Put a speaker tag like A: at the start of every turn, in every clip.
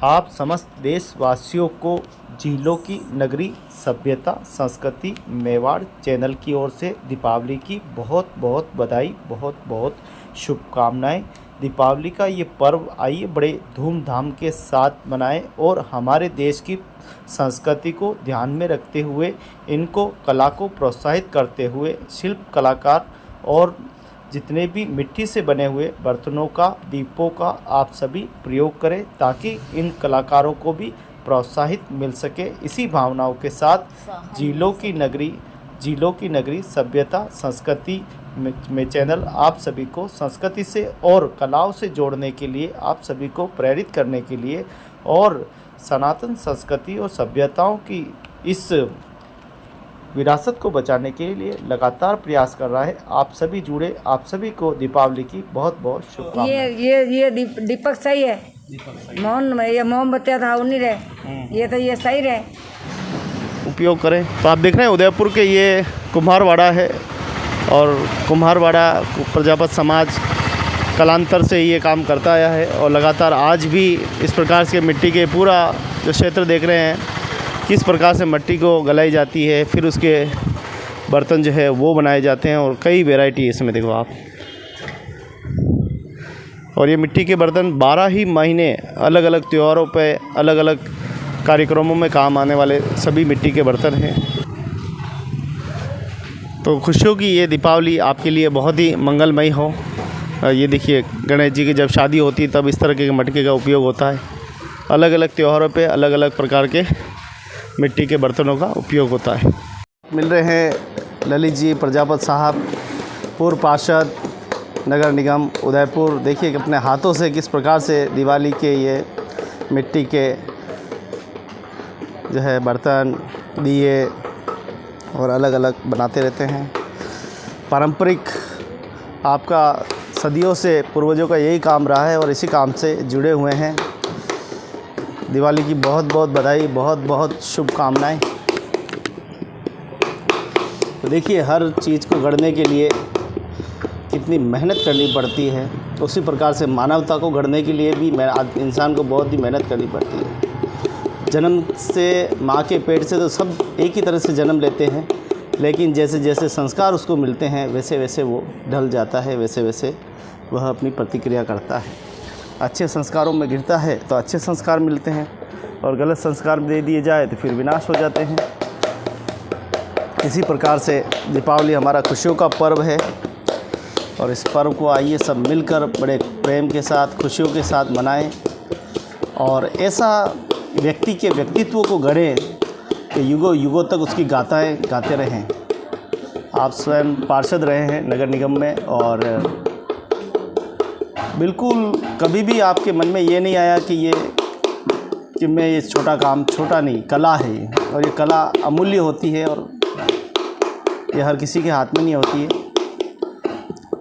A: आप समस्त देशवासियों को झीलों की नगरी सभ्यता संस्कृति मेवाड़ चैनल की ओर से दीपावली की बहुत बहुत बधाई, बहुत बहुत शुभकामनाएं। दीपावली का ये पर्व आइए बड़े धूमधाम के साथ मनाएं और हमारे देश की संस्कृति को ध्यान में रखते हुए इनको कला को प्रोत्साहित करते हुए शिल्प कलाकार और जितने भी मिट्टी से बने हुए बर्तनों का दीपों का आप सभी प्रयोग करें ताकि इन कलाकारों को भी प्रोत्साहित मिल सके। इसी भावनाओं के साथ झीलों की नगरी सभ्यता संस्कृति में चैनल आप सभी को संस्कृति से और कलाओं से जोड़ने के लिए, आप सभी को प्रेरित करने के लिए और सनातन संस्कृति और सभ्यताओं की इस विरासत को बचाने के लिए लगातार प्रयास कर रहा है। आप सभी जुड़े, आप सभी को दीपावली की बहुत बहुत शुभकामनाएं।
B: ये दीपक सही है, मौन में ये मोमबत्तियाँ था उन्हीं रहे, ये तो ये सही रहे
A: उपयोग करें। तो आप देख रहे हैं उदयपुर के ये कुम्हारवाड़ा है और कुम्हारवाड़ा प्रजापत समाज कालांतर से ये काम करता आया है और लगातार आज भी इस प्रकार से मिट्टी के पूरा जो क्षेत्र देख रहे हैं किस प्रकार से मिट्टी को गलाई जाती है, फिर उसके बर्तन जो है वो बनाए जाते हैं और कई वैरायटी इसमें देखो आप। और ये मिट्टी के बर्तन 12 ही महीने अलग अलग त्योहारों पे अलग अलग कार्यक्रमों में काम आने वाले सभी मिट्टी के बर्तन हैं। तो खुशियों की ये दीपावली आपके लिए बहुत ही मंगलमयी हो। ये देखिए गणेश जी की जब शादी होती है तब इस तरह के मटके का उपयोग होता है। अलग अलग त्योहारों पे अलग अलग प्रकार के मिट्टी के बर्तनों का उपयोग होता है। मिल रहे हैं ललित जी प्रजापत साहब, पूर्व पार्षद नगर निगम उदयपुर। देखिए कि अपने हाथों से किस प्रकार से दिवाली के ये मिट्टी के जो है बर्तन दिए और अलग अलग बनाते रहते हैं। पारंपरिक आपका सदियों से पूर्वजों का यही काम रहा है और इसी काम से जुड़े हुए हैं। दिवाली की बहुत बहुत बधाई, बहुत बहुत शुभकामनाएं। तो देखिए हर चीज़ को गढ़ने के लिए कितनी मेहनत करनी पड़ती है, उसी प्रकार से मानवता को गढ़ने के लिए भी इंसान को बहुत ही मेहनत करनी पड़ती है। जन्म से माँ के पेट से तो सब एक ही तरह से जन्म लेते हैं, लेकिन जैसे जैसे संस्कार उसको मिलते हैं वैसे वैसे वो ढल जाता है, वैसे वैसे वह अपनी प्रतिक्रिया करता है। अच्छे संस्कारों में गिरता है तो अच्छे संस्कार मिलते हैं और गलत संस्कार दे दिए जाए तो फिर विनाश हो जाते हैं। इसी प्रकार से दीपावली हमारा खुशियों का पर्व है और इस पर्व को आइए सब मिलकर बड़े प्रेम के साथ खुशियों के साथ मनाएं और ऐसा व्यक्ति के व्यक्तित्व को गढ़ें कि युगों युगों तक उसकी गाथाएं गाते रहें। आप स्वयं पार्षद रहे हैं नगर निगम में और बिल्कुल कभी भी आपके मन में ये नहीं आया कि मैं ये छोटा काम, छोटा नहीं, कला है ये और ये कला अमूल्य होती है और ये हर किसी के हाथ में नहीं होती है।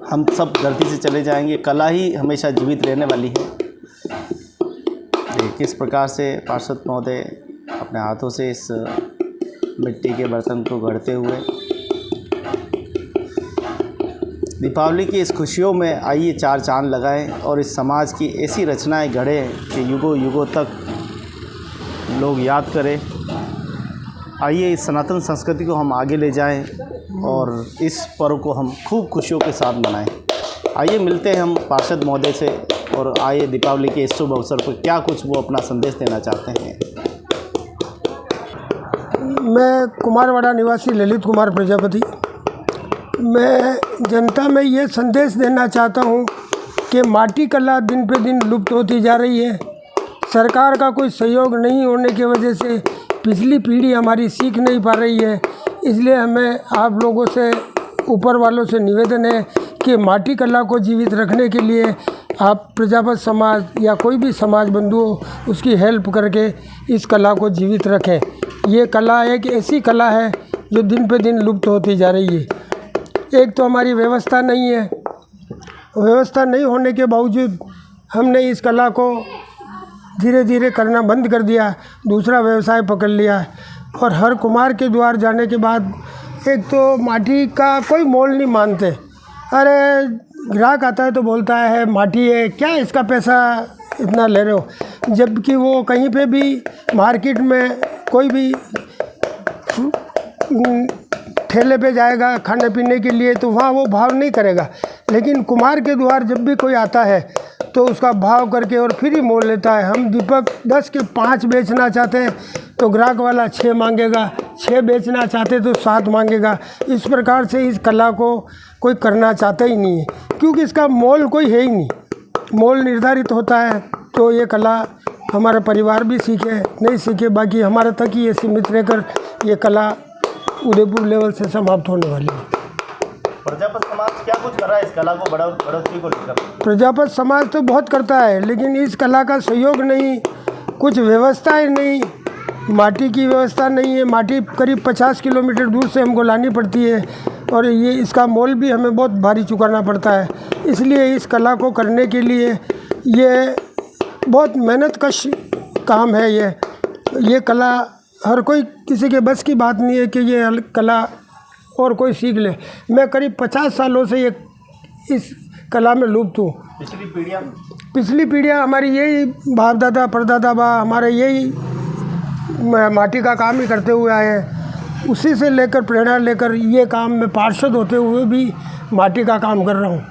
A: हम सब धरती से चले जाएंगे, कला ही हमेशा जीवित रहने वाली है। किस प्रकार से पार्षद महोदय अपने हाथों से इस मिट्टी के बर्तन को गढ़ते हुए दीपावली की इस खुशियों में आइए चार चांद लगाएं और इस समाज की ऐसी रचनाएं गढ़ें कि युगों युगों तक लोग याद करें। आइए इस सनातन संस्कृति को हम आगे ले जाएं और इस पर्व को हम खूब खुशियों के साथ मनाएं। आइए मिलते हैं हम पार्षद महोदय से और आइए दीपावली के इस शुभ अवसर पर क्या कुछ वो अपना संदेश देना चाहते हैं।
C: मैं कुमारवाड़ा निवासी ललित कुमार प्रजापति। मैं जनता में ये संदेश देना चाहता हूँ कि माटी कला दिन पे दिन लुप्त होती जा रही है। सरकार का कोई सहयोग नहीं होने की वजह से पिछली पीढ़ी हमारी सीख नहीं पा रही है। इसलिए हमें आप लोगों से, ऊपर वालों से निवेदन है कि माटी कला को जीवित रखने के लिए आप प्रजापत समाज या कोई भी समाज बंधु हो उसकी हेल्प करके इस कला को जीवित रखें। ये कला एक ऐसी कला है जो दिन पे दिन लुप्त होती जा रही है। एक तो हमारी व्यवस्था नहीं है, व्यवस्था नहीं होने के बावजूद हमने इस कला को धीरे धीरे करना बंद कर दिया, दूसरा व्यवसाय पकड़ लिया और हर कुम्हार के द्वार जाने के बाद एक तो माटी का कोई मोल नहीं मानते। अरे ग्राहक आता है तो बोलता है माटी है क्या, इसका पैसा इतना ले रहे हो। जबकि वो कहीं पे भी मार्केट में कोई भी ठेले पे जाएगा खाने पीने के लिए तो वहाँ वो भाव नहीं करेगा, लेकिन कुम्हार के द्वार जब भी कोई आता है तो उसका भाव करके और फिर ही मोल लेता है। हम दीपक 10 के 5 बेचना चाहते हैं तो ग्राहक वाला 6 मांगेगा, 6 बेचना चाहते तो 7 मांगेगा। इस प्रकार से इस कला को कोई करना चाहता ही नहीं है, क्योंकि इसका मोल कोई है ही नहीं, मोल निर्धारित होता है। तो ये कला हमारा परिवार भी सीखे नहीं सीखे, बाकी हमारे तक ही ये सीमित रहकर ये कला उदयपुर लेवल से समाप्त होने वाली है।
A: प्रजापत समाज क्या कुछ कर रहा है इस कला को बढ़ोतरी को लेकर?
C: प्रजापत समाज तो बहुत करता है, लेकिन इस कला का सहयोग नहीं, कुछ व्यवस्थाएं नहीं, माटी की व्यवस्था नहीं है। माटी करीब 50 किलोमीटर दूर से हमको लानी पड़ती है और ये इसका मोल भी हमें बहुत भारी चुकाना पड़ता है। इसलिए इस कला को करने के लिए ये बहुत मेहनतकश काम है। ये कला हर कोई किसी के बस की बात नहीं है कि ये कला और कोई सीख ले। मैं करीब 50 सालों से ये इस कला में लुप्त हूँ। पिछली पीढ़ियाँ हमारी यही बाप दादा परदादा बा हमारे यही माटी का काम ही करते हुए आए हैं। उसी से लेकर प्रेरणा लेकर ये काम में पार्षद होते हुए भी माटी का काम कर रहा हूँ,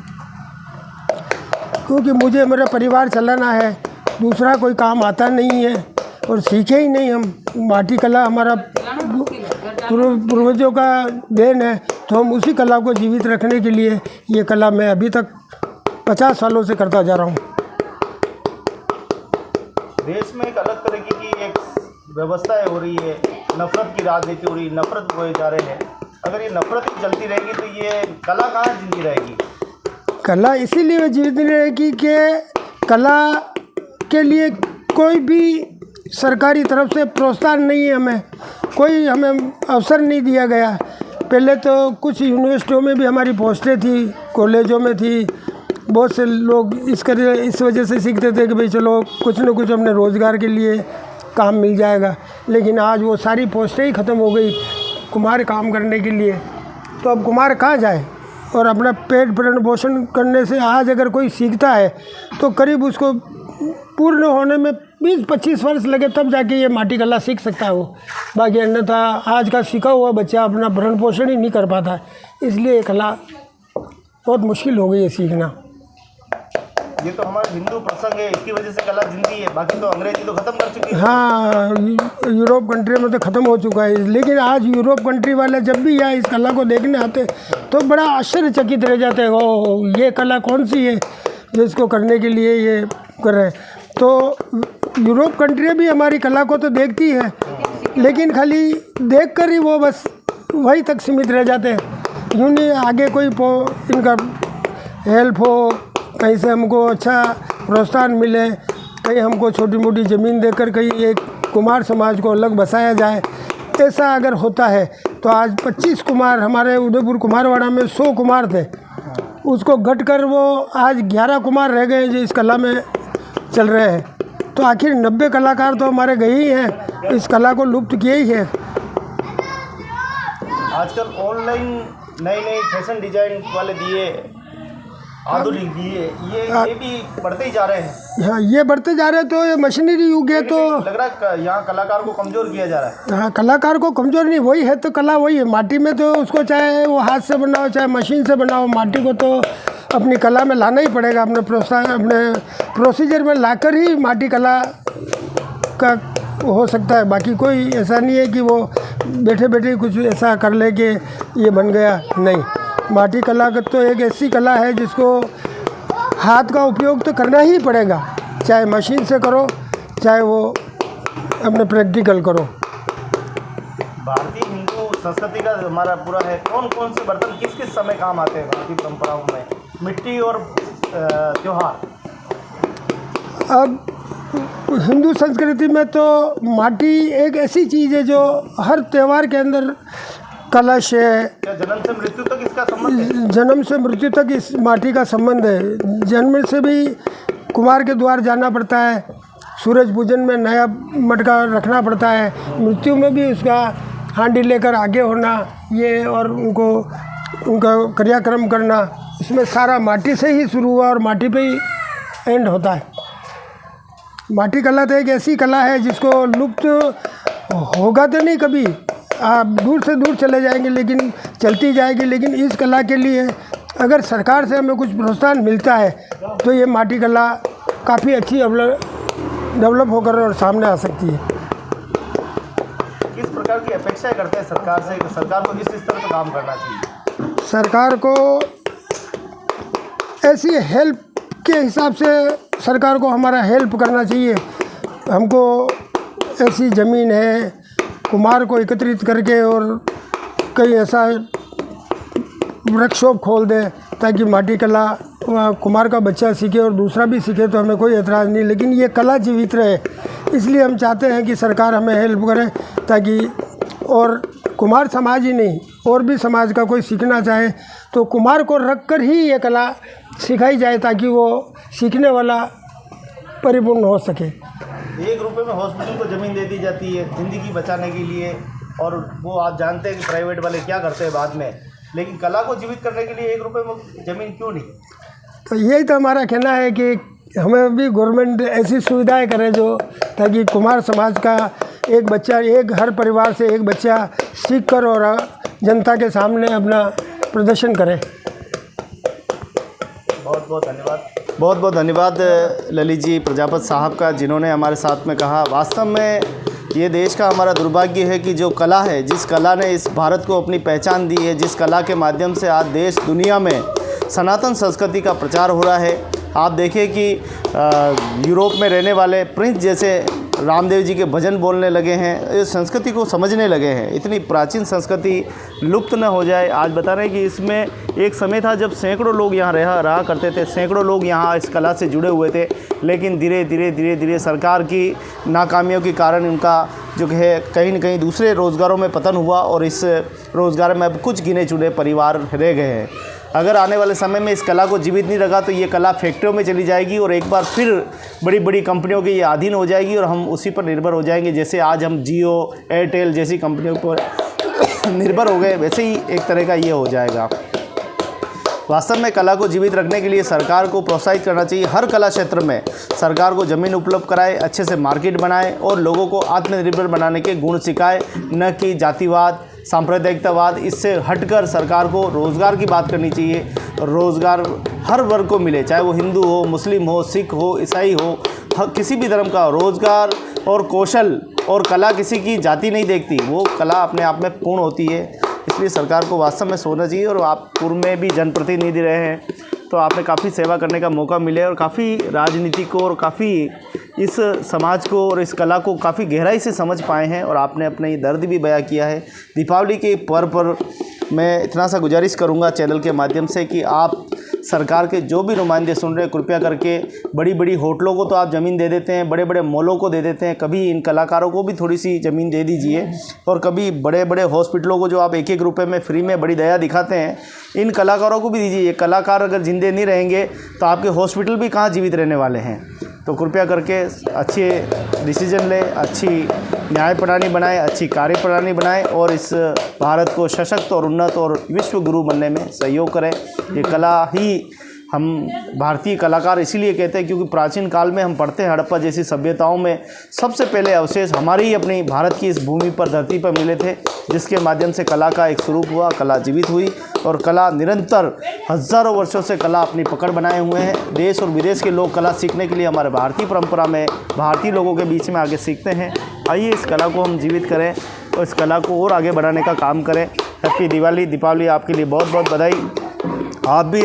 C: क्योंकि मुझे मेरा परिवार चलाना है, दूसरा कोई काम आता नहीं है और सीखे ही नहीं हम। माटी कला हमारा पूर्वजों का देन है, तो हम उसी कला को जीवित रखने के लिए ये कला मैं अभी तक 50 सालों से करता जा रहा हूँ।
A: देश में एक अलग तरह की एक व्यवस्था हो रही है, नफरत की राजनीति हो रही है, नफरत बोए जा रहे हैं। अगर ये नफरत ही चलती रहेगी तो ये कला कहाँ जिंदी रहेगी? कला
C: इसीलिए जीवित नहीं रहेगी कि कला के लिए कोई भी सरकारी तरफ से प्रोत्साहन नहीं है, हमें अवसर नहीं दिया गया। पहले तो कुछ यूनिवर्सिटियों में भी हमारी पोस्टें थी, कॉलेजों में थी, बहुत से लोग इस वजह से सीखते थे कि भाई चलो कुछ न कुछ अपने रोज़गार के लिए काम मिल जाएगा। लेकिन आज वो सारी पोस्टें ही ख़त्म हो गई कुम्हार काम करने के लिए। तो अब कुम्हार कहाँ जाए? और अपना पेट भरण पोषण करने से आज अगर कोई सीखता है तो करीब उसको पूर्ण होने में 20-25 वर्ष लगे, तब जाके ये माटी कला सीख सकता है वो। बाकी अन्यथा आज का सीखा हुआ बच्चा अपना भरण पोषण ही नहीं कर पाता है, इसलिए ये कला बहुत मुश्किल हो गई है सीखना।
A: ये तो हमारा हिंदू प्रसंग है, इसकी वजह से कला जिंदी है, बाकी तो अंग्रेजी तो ख़त्म कर चुकी है।
C: हाँ, यूरोप कंट्री में तो ख़त्म हो चुका है, लेकिन आज यूरोप कंट्री वाले जब भी यहाँ इस कला को देखने आते तो बड़ा आश्चर्यचकित रह जाते हैं, ओह ये कला कौन सी है जो इसको करने के लिए ये कर रहे हैं। तो यूरोप कंट्री भी हमारी कला को तो देखती है, लेकिन खाली देख कर ही वो बस वहीं तक सीमित रह जाते हैं। यूँ नहीं आगे कोई इनका हेल्प हो, कहीं से हमको अच्छा प्रोत्साहन मिले, कहीं हमको छोटी मोटी ज़मीन देकर कहीं एक कुम्हार समाज को अलग बसाया जाए। ऐसा अगर होता है तो आज 25 कुम्हार, हमारे उदयपुर कुम्हारवाड़ा में 100 कुम्हार थे, उसको घट कर वो आज 11 कुम्हार रह गए जो इस कला में चल रहे हैं। तो आखिर 90 कलाकार तो हमारे गए ही हैं, इस कला को लुप्त किए ही है।
A: आजकल ऑनलाइन नए फैशन डिजाइन वाले दिए, आधुनिक दिए, ये भी बढ़ते ही जा रहे हैं।
C: हाँ, ये बढ़ते जा रहे हैं। तो ये मशीनरी युग है, तो
A: लग रहा है यहाँ कलाकार को कमज़ोर किया जा रहा है।
C: हाँ, कलाकार को कमज़ोर नहीं, वही है तो कला वही है। माटी में तो उसको चाहे वो हाथ से बनाओ चाहे मशीन से बनाओ, माटी को तो अपनी कला में लाना ही पड़ेगा, अपने प्रोसीजर में लाकर ही माटी कला का हो सकता है। बाकी कोई ऐसा नहीं है कि वो बैठे बैठे कुछ ऐसा कर ले कि ये बन गया, नहीं। माटी कला का तो एक ऐसी कला है जिसको हाथ का उपयोग तो करना ही पड़ेगा, चाहे मशीन से करो चाहे वो अपने प्रैक्टिकल करो।
A: भारतीय हिंदू संस्कृति का हमारा पूरा है, कौन कौन से बर्तन किस किस समय काम आते हैं भारतीय परंपराओं में, मिट्टी और त्योहार?
C: अब हिंदू संस्कृति में तो माटी एक ऐसी चीज़ है जो हर त्यौहार के अंदर, कलश है,
A: क्या जन्म से मृत्यु तक इसका संबंध है?
C: जन्म से मृत्यु तक इस माटी का संबंध है। जन्म से भी कुम्हार के द्वार जाना पड़ता है, सूरज पूजन में नया मटका रखना पड़ता है, मृत्यु में भी उसका हांडी लेकर आगे होना, ये और उनका क्रियाक्रम करना, इसमें सारा माटी से ही शुरू हुआ और माटी पे ही एंड होता है। माटी कला तो एक ऐसी कला है जिसको लुप्त होगा तो नहीं कभी, आप दूर से दूर चले जाएंगे लेकिन चलती जाएगी। लेकिन इस कला के लिए अगर सरकार से हमें कुछ प्रोत्साहन मिलता है तो ये माटी कला काफ़ी अच्छी डेवलप होकर और सामने आ सकती है।
A: किस प्रकार की अपेक्षा करते हैं सरकार से, सरकार को किस स्तर पर काम करना चाहिए?
C: सरकार को ऐसी हेल्प के हिसाब से सरकार को हमारा हेल्प करना चाहिए। हमको ऐसी ज़मीन है, कुम्हार को एकत्रित करके और कई ऐसा वर्कशॉप खोल दे ताकि माटी कला कुम्हार का बच्चा सीखे और दूसरा भी सीखे तो हमें कोई एतराज़ नहीं, लेकिन ये कला जीवित रहे। इसलिए हम चाहते हैं कि सरकार हमें हेल्प करे ताकि, और कुम्हार समाज ही नहीं और भी समाज का कोई सीखना चाहे तो कुम्हार को रख कर ही ये कला सिखाई जाए ताकि वो सीखने वाला परिपूर्ण हो सके।
A: 1 रुपये में हॉस्पिटल को ज़मीन दे दी जाती है ज़िंदगी बचाने के लिए, और वो आप जानते हैं कि प्राइवेट वाले क्या करते हैं बाद में, लेकिन कला को जीवित करने के लिए 1 रुपये में ज़मीन क्यों नहीं?
C: तो यही तो हमारा कहना है कि हमें भी गवर्नमेंट ऐसी सुविधाएं करे जो ताकि कुम्हार समाज का एक बच्चा, एक हर परिवार से एक बच्चा सीख कर और जनता के सामने अपना प्रदर्शन करे।
A: बहुत बहुत धन्यवाद। बहुत बहुत धन्यवाद ललित जी प्रजापत साहब का, जिन्होंने हमारे साथ में कहा। वास्तव में ये देश का हमारा दुर्भाग्य है कि जो कला है, जिस कला ने इस भारत को अपनी पहचान दी है, जिस कला के माध्यम से आज देश दुनिया में सनातन संस्कृति का प्रचार हो रहा है। आप देखिए कि यूरोप में रहने वाले प्रिंस जैसे रामदेव जी के भजन बोलने लगे हैं, इस संस्कृति को समझने लगे हैं। इतनी प्राचीन संस्कृति लुप्त न हो जाए। आज बता रहे हैं कि इसमें एक समय था जब सैकड़ों लोग यहाँ रहा करते थे, सैकड़ों लोग यहाँ इस कला से जुड़े हुए थे, लेकिन धीरे धीरे सरकार की नाकामियों के कारण उनका जो है कहीं न कहीं दूसरे रोज़गारों में पतन हुआ और इस रोज़गार में अब कुछ गिने चुने परिवार रह गए हैं। अगर आने वाले समय में इस कला को जीवित नहीं रखा तो ये कला फैक्ट्रियों में चली जाएगी और एक बार फिर बड़ी बड़ी कंपनियों के ये अधीन हो जाएगी और हम उसी पर निर्भर हो जाएंगे। जैसे आज हम जियो, एयरटेल जैसी कंपनियों पर निर्भर हो गए, वैसे ही एक तरह का ये हो जाएगा। वास्तव में कला को जीवित रखने के लिए सरकार को प्रोत्साहित करना चाहिए। हर कला क्षेत्र में सरकार को ज़मीन उपलब्ध कराए, अच्छे से मार्केट बनाए और लोगों को आत्मनिर्भर बनाने के गुण सिखाए, न कि जातिवाद, सांप्रदायिकतावाद। इससे हटकर सरकार को रोज़गार की बात करनी चाहिए। रोज़गार हर वर्ग को मिले, चाहे वो हिंदू हो, मुस्लिम हो, सिख हो, ईसाई हो, किसी भी धर्म का रोज़गार और कौशल और कला किसी की जाति नहीं देखती, वो कला अपने आप में पूर्ण होती है। इसलिए सरकार को वास्तव में सोचना चाहिए। और आप पूर्व में भी जनप्रतिनिधि रहे हैं तो आपने काफ़ी सेवा करने का मौका मिले और काफ़ी राजनीति को और काफ़ी इस समाज को और इस कला को काफ़ी गहराई से समझ पाए हैं और आपने अपने दर्द भी बयां किया है। दीपावली के पर्व पर मैं इतना सा गुजारिश करूंगा चैनल के माध्यम से कि आप सरकार के जो भी नुमाइंदे सुन रहे हैं, कृपया करके बड़ी बड़ी होटलों को तो आप ज़मीन दे देते हैं, बड़े बड़े मॉलों को दे देते हैं, कभी इन कलाकारों को भी थोड़ी सी ज़मीन दे दीजिए। और कभी बड़े बड़े हॉस्पिटलों को जो आप 1-1 रुपये में फ्री में बड़ी दया दिखाते हैं, इन कलाकारों को भी दीजिए। ये कलाकार अगर जिंदे नहीं रहेंगे तो आपके हॉस्पिटल भी कहाँ जीवित रहने वाले हैं। तो कृपया करके अच्छे डिसीजन लें, अच्छी न्याय प्रणाली बनाएं, अच्छी कार्य प्रणाली बनाएं और इस भारत को सशक्त और उन्नत और विश्व गुरु बनने में सहयोग करें। ये कला ही हम भारतीय कलाकार इसीलिए कहते हैं क्योंकि प्राचीन काल में हम पढ़ते हैं हड़प्पा जैसी सभ्यताओं में सबसे पहले अवशेष हमारी ही अपनी भारत की इस भूमि पर, धरती पर मिले थे, जिसके माध्यम से कला का एक स्वरूप हुआ, कला जीवित हुई और कला निरंतर हज़ारों वर्षों से कला अपनी पकड़ बनाए हुए हैं। देश और विदेश के लोग कला सीखने के लिए हमारे भारतीय परंपरा में भारतीय लोगों के बीच में आगे सीखते हैं। आइए इस कला को हम जीवित करें और इस कला को और आगे बढ़ाने का काम करें। हैप्पी दिवाली। दीपावली आपके लिए बहुत बहुत बधाई। आप भी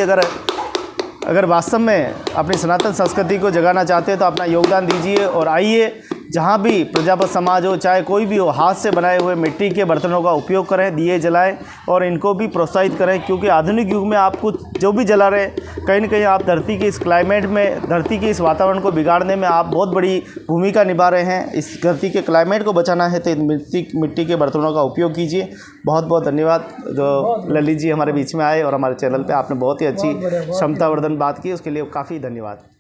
A: अगर वास्तव में अपनी सनातन संस्कृति को जगाना चाहते हैं तो अपना योगदान दीजिए और आइए जहाँ भी प्रजापत समाज हो, चाहे कोई भी हो, हाथ से बनाए हुए मिट्टी के बर्तनों का उपयोग करें, दिए जलाएं और इनको भी प्रोत्साहित करें। क्योंकि आधुनिक युग में आप कुछ जो भी जला रहे कहीं न कहीं आप धरती के इस क्लाइमेट में, धरती के इस वातावरण को बिगाड़ने में आप बहुत बड़ी भूमिका निभा रहे हैं। इस धरती के क्लाइमेट को बचाना है तो मिट्टी के बर्तनों का उपयोग कीजिए। बहुत बहुत धन्यवाद जो ललित जी हमारे बीच में आए और हमारे चैनल पर आपने बहुत ही अच्छी क्षमतावर्धन बात की, उसके लिए काफ़ी धन्यवाद।